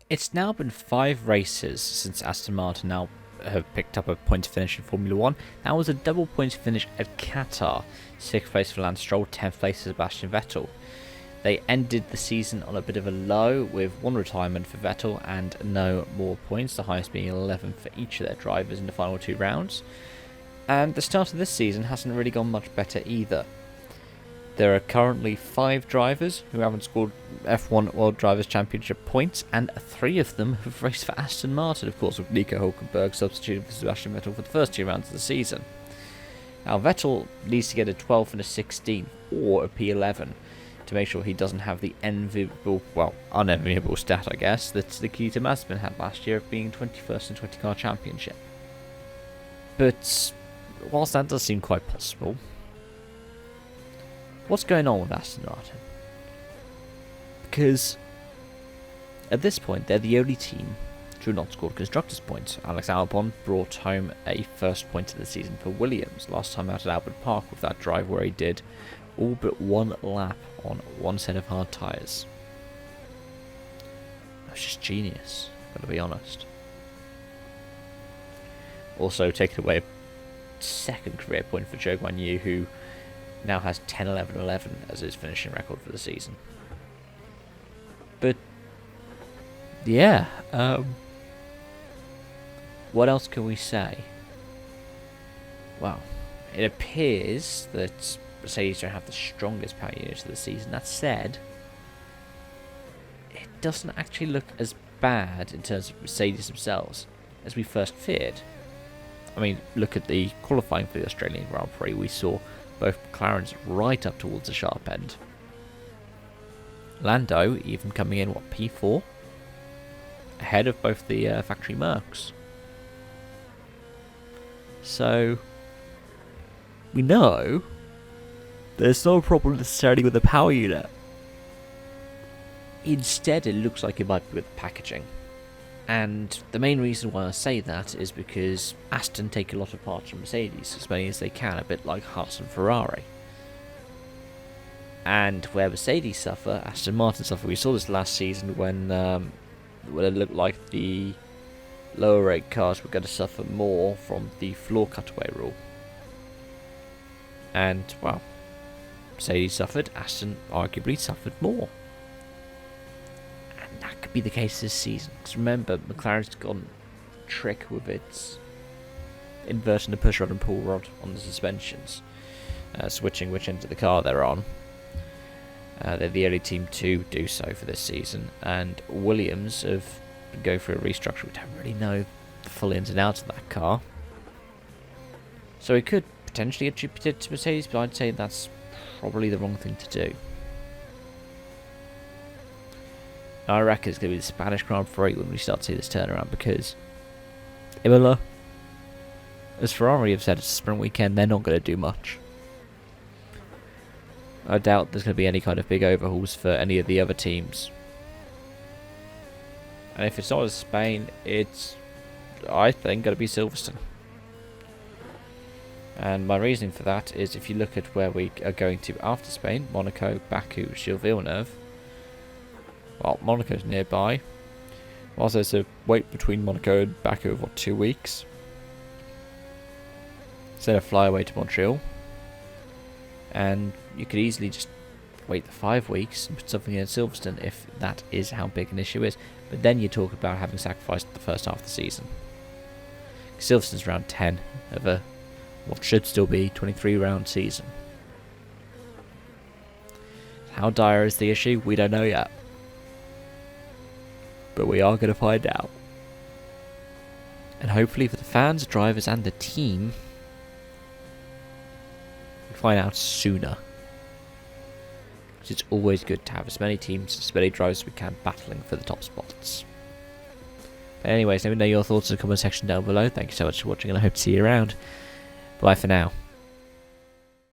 It's now been 5 races since Aston Martin now have picked up a point finish in Formula 1. That was a double point finish at Qatar. 6th place for Lance Stroll, 10th place for Sebastian Vettel. They ended the season on a bit of a low with 1 retirement for Vettel and no more points, the highest being 11 for each of their drivers in the final 2 rounds. And the start of this season hasn't really gone much better either. There are currently 5 drivers who haven't scored F1 World Drivers' Championship points, and 3 of them have raced for Aston Martin, of course, with Nico Hülkenberg substituting for Sebastian Vettel for the first 2 rounds of the season. Now, Vettel needs to get a 12th and a 16th, or a P11, to make sure he doesn't have the unenviable stat, I guess, that Nikita Mazepin had last year of being 21st in 20-car championship. But whilst that does seem quite possible, what's going on with Aston Martin? Because at this point, they're the only team to not score constructors' points. Alex Albon brought home a first point of the season for Williams last time out at Albert Park with that drive where he did all but 1 lap on 1 set of hard tyres. That's just genius, gotta be honest. Also taking away a 2nd career point for Zhou Guanyu, who now has 10, 11, 11 as his finishing record for the season. But yeah, what else can we say? Well, it appears that Mercedes don't have the strongest power unit of the season. That said, it doesn't actually look as bad in terms of Mercedes themselves as we first feared. I mean, look at the qualifying for the Australian Grand Prix. We saw both McLarens right up towards the sharp end. Lando even coming in, P4? Ahead of both the factory Mercs. So, we know there's no problem necessarily with the power unit. Instead, it looks like it might be with the packaging. And the main reason why I say that is because Aston take a lot of parts from Mercedes, as many as they can, a bit like Haas and Ferrari. And where Mercedes suffer, Aston Martin suffer. We saw this last season when it looked like the lower rate cars were going to suffer more from the floor cutaway rule. And, well, Mercedes suffered, Aston arguably suffered more. And that could be the case this season. Because remember, McLaren's gone trick with its inverting the push rod and pull rod on the suspensions, switching which end of the car they're on. They're the only team to do so for this season, and Williams have been going through a restructure. We don't really know the full ins and outs of that car, so it could potentially attribute it to Mercedes, but I'd say that's probably the wrong thing to do. I reckon it's going to be the Spanish Grand Prix when we start to see this turnaround, because Imola, as Ferrari have said, it's a sprint weekend, they're not going to do much. I doubt there's going to be any kind of big overhauls for any of the other teams. And if it's not Spain, it's, I think, going to be Silverstone. And my reasoning for that is if you look at where we are going to after Spain, Monaco, Baku, Gilles Villeneuve. Well, Monaco's nearby. Whilst there's a wait between Monaco and Baku of 2 weeks. Instead of fly away to Montreal. And you could easily just wait the 5 weeks and put something in Silverstone if that is how big an issue is. But then you talk about having sacrificed the first half of the season. Silverstone's round 10 of a what should still be 23 round season. How dire is the issue? We don't know yet. But we are going to find out. And hopefully for the fans, drivers and the team, we find out sooner. Because it's always good to have as many teams, as many drivers as we can battling for the top spots. But anyways, let me know your thoughts in the comment section down below. Thank you so much for watching and I hope to see you around. Bye for now.